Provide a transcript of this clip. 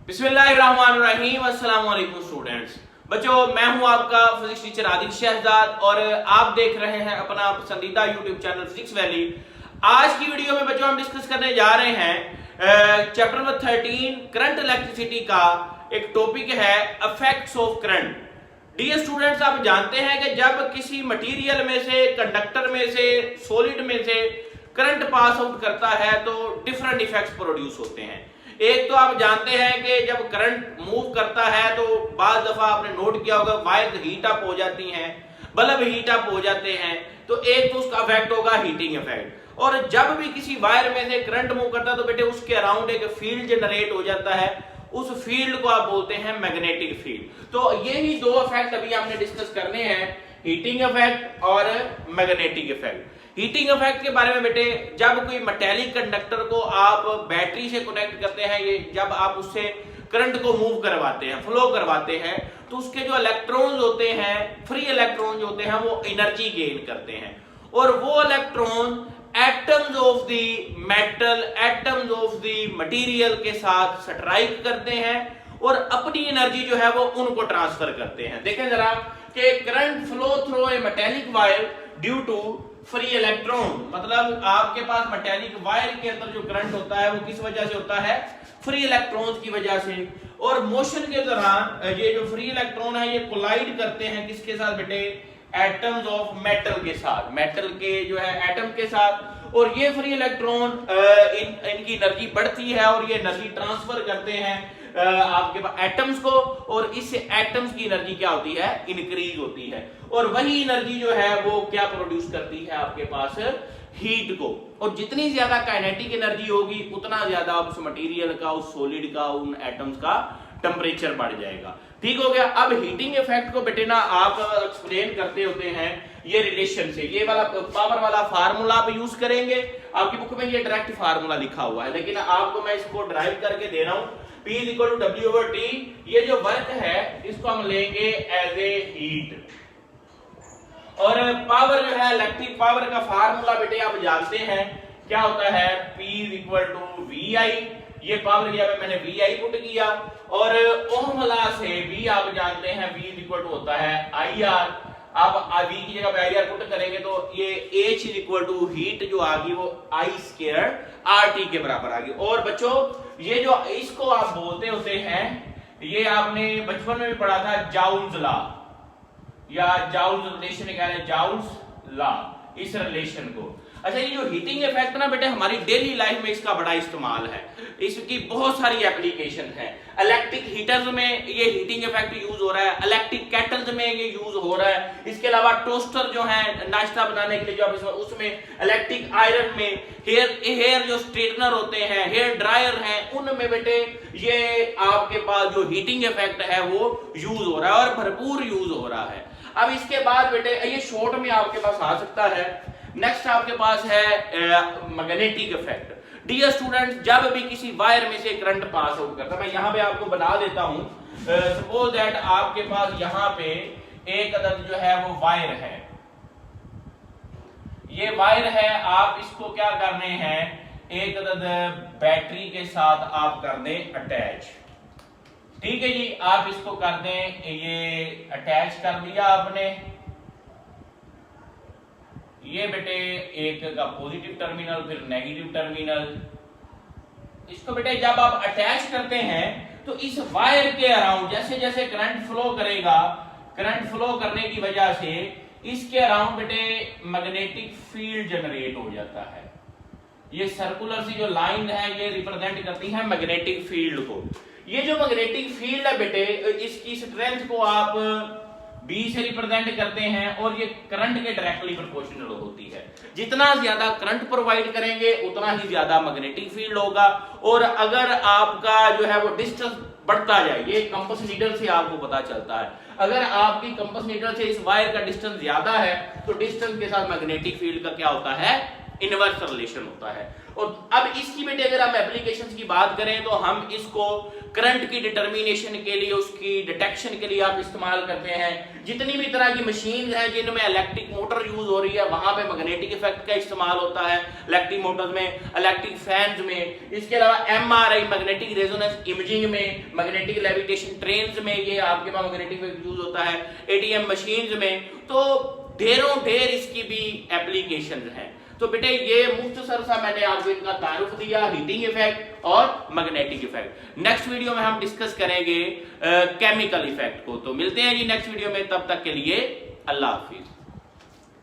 बिस्मिल्लाहिर्रहमानिर्रहीम। अस्सलाम वालेकुम स्टूडेंट्स। बच्चों, मैं हूं आपका फिजिक्स टीचर आदिल शहजाद और आप देख रहे हैं अपना पसंदीदा यूट्यूब चैनल फिजिक्स वैली। आज की वीडियो में बच्चों हम डिस्कस करने जा रहे हैं चैप्टर नंबर 13 करंट इलेक्ट्रिसिटी का एक टॉपिक है effects of current. Dear students, आप जानते हैं कि जब किसी मटेरियल में से, कंडक्टर में से, सॉलिड में से करंट पास आउट करता है तो डिफरेंट इफेक्ट्स प्रोड्यूस होते हैं। एक तो आप जानते हैं कि जब करंट मूव करता है तो बार दफा आपने नोट किया होगा वायर हीट अप हो जाती हैं, बल्ब हीट अप हो जाते हैं। तो एक तो उसका इफेक्ट होगा हीटिंग इफेक्ट। और जब भी किसी वायर में से करंट मूव करता है तो बेटे उसके अराउंड एक फील्ड जनरेट हो जाता है। उस फील्ड को आप बोलते हैं मैग्नेटिक फील्ड। तो ये ही दो इफेक्ट अभी हमने डिस्कस करने हैं, हीटिंग इफेक्ट और मैग्नेटिक इफेक्ट। हीटिंग इफेक्ट के बारे में बेटे, जब कोई मेटेलिक कंडक्टर को आप बैटरी से कनेक्ट करते हैं, ये जब आप उससे करंट को मूव करवाते हैं, फ्लो करवाते हैं, तो उसके जो इलेक्ट्रॉन्स होते हैं, फ्री इलेक्ट्रॉन्स होते हैं, वो एनर्जी गेन करते हैं। और वो electron atoms of the metal, atoms of the material के साथ स्ट्राइक करते हैं और अपनी एनर्जी जो है वो उनको ट्रांसफर करते हैं। देखें जरा कि current flow through a metallic wire due to free electron, मतलब आपके पास मेटेलिक वायर के अंदर जो करंट होता है वो किस वजह से होता है? फ्री इलेक्ट्रॉन्स की वजह से। और मोशन के दौरान ये जो फ्री इलेक्ट्रॉन है ये कोलाइड करते हैं किसके साथ बेटे? एटम्स ऑफ मेटल के साथ, मेटल के जो है एटम के साथ। और ये फ्री इलेक्ट्रॉन इनकी एनर्जी बढ़ती है और ये एनर्जी ट्रांसफर करते हैं आपके पास एटम्स को, और इससे एटम्स की एनर्जी क्या होती है? इंक्रीज होती है। और वही एनर्जी जो है वो क्या प्रोड्यूस करती है आपके पास? हीट को। और जितनी ज्यादा काइनेटिक एनर्जी होगी उतना ज्यादा उस मटेरियल का, उस सॉलिड का, उन एटम्स का टेम्परेचर बढ़ जाएगा। ठीक हो गया। अब हीटिंग इफेक्ट को बेटे ना आप एक्सप्लेन करते होते हैं ये रिलेशन से। ये वाला पावर वाला फार्मूला आप यूज करेंगे, आपकी बुक में ये डायरेक्ट फार्मूला लिखा हुआ है, लेकिन आपको मैं इसको ड्राइव करके दे रहा हूं। P = W/T। ये जो वर्क है इसको हम लेंगे एज ए हीट। और पावर जो है, इलेक्ट्रिक पावर का फार्मूला बेटे आप जानते हैं क्या होता है? P = VI। ये पावर यहाँ पे मैंने VI पुट किया। और ओम लॉ से V आप जानते हैं V होता है IR। अब V की जगह पे IR पुट करेंगे तो ये H = हीट जो आ गई वो I² RT के बराबर आ गई। और बच्चों ये जो इसको आप बोलते होते हैं, ये आपने बचपन में भी पढ़ा था, जाउल्स लॉ या जाउल्स रिलेशन, क्या है? जाउल्स लॉ, इस रिलेशन को। अच्छा, ये जो हीटिंग इफेक्ट ना बेटे हमारी डेली लाइफ में इसका बड़ा इस्तेमाल है, इसकी बहुत सारी एप्लीकेशन है। इलेक्ट्रिक हीटर्स में ये हीटिंग इफेक्ट यूज हो रहा है, इलेक्ट्रिक केटल्स में ये यूज हो रहा है। इसके अलावा टोस्टर जो है नाश्ता बनाने के लिए जो आप उसमें, इलेक्ट्रिक आयरन में, हेयर जो स्ट्रेटनर होते हैं, हेयर ड्रायर हैं, उनमें बेटे ये आपके पास जो हीटिंग इफेक्ट है वो यूज हो रहा है और भरपूर यूज हो रहा है। अब इसके बाद बेटे ये शॉर्ट में आपके पास आ सकता है। नेक्स्ट आपके पास है मैग्नेटिक इफेक्ट। डियर स्टूडेंट्स, जब भी किसी वायर में से करंट पास आउट करता है, मैं यहां पे आपको बना देता हूं। सपोज दैट आपके पास यहां पे एक अदद जो है वो वायर है, ये वायर है, आप इसको क्या करने हैं? एक अदद बैटरी के साथ आप कर दें अटैच। ठीक है जी, आप इसको कर दें, ये अटैच कर दिया आपने। ये बेटे एक का पॉजिटिव टर्मिनल, फिर नेगेटिव टर्मिनल। इसको बेटे जब आप अटैच करते हैं तो इस वायर के अराउंड जैसे जैसे करंट फ्लो करेगा, करंट फ्लो करने की वजह से इसके अराउंड बेटे मैग्नेटिक फील्ड जनरेट हो जाता है। ये सर्कुलर सी जो लाइन है ये रिप्रेजेंट करती है मैग्नेटिक फील्ड को। ये जो मैग्नेटिक फील्ड है बेटे, इसकी स्ट्रेंथ को आप B से रिप्रेजेंट करते हैं और ये करंट के डायरेक्टली प्रोपोर्शनल होती है। जितना ज्यादा करंट प्रोवाइड करेंगे उतना ही ज्यादा मैग्नेटिक फील्ड होगा। और अगर आपका जो है वो डिस्टेंस बढ़ता जाए, ये कंपास नीडल से आपको पता चलता है, अगर आपकी कंपास नीडल से इस वायर का डिस्टेंस ज्यादा है तो डिस्टेंस के साथ मैग्नेटिक फील्ड का क्या होता है? इनवर्स रिलेशन होता है। और अब इसकी बेटे अगर हम एप्लीकेशंस की बात करें तो हम इसको करंट की डिटर्मिनेशन के लिए, उसकी डिटेक्शन के लिए आप इस्तेमाल करते हैं। जितनी भी तरह की मशीन हैं जिनमें इलेक्ट्रिक मोटर यूज हो रही है वहां पे मैग्नेटिक इफेक्ट का इस्तेमाल होता है, इलेक्ट्रिक मोटर्स में, इलेक्ट्रिक फैंस में। इसके अलावा एमआरआई मैग्नेटिक रेजोनेंस इमेजिंग में, मैग्नेटिक लेविटेशन ट्रेन्स में ये आपके पास मैग्नेटिक इफेक्ट यूज होता है, एटीएम मशीन्स में। तो ढेरों ढेर इसकी भी एप्लीकेशंस हैं। तो बेटे ये मुख्तसर सा मैंने आपको इनका तारुफ दिया, हीटिंग इफेक्ट और मैग्नेटिक इफेक्ट। नेक्स्ट वीडियो में हम डिस्कस करेंगे केमिकल इफेक्ट को। तो मिलते हैं जी नेक्स्ट वीडियो में, तब तक के लिए अल्लाह हाफिज।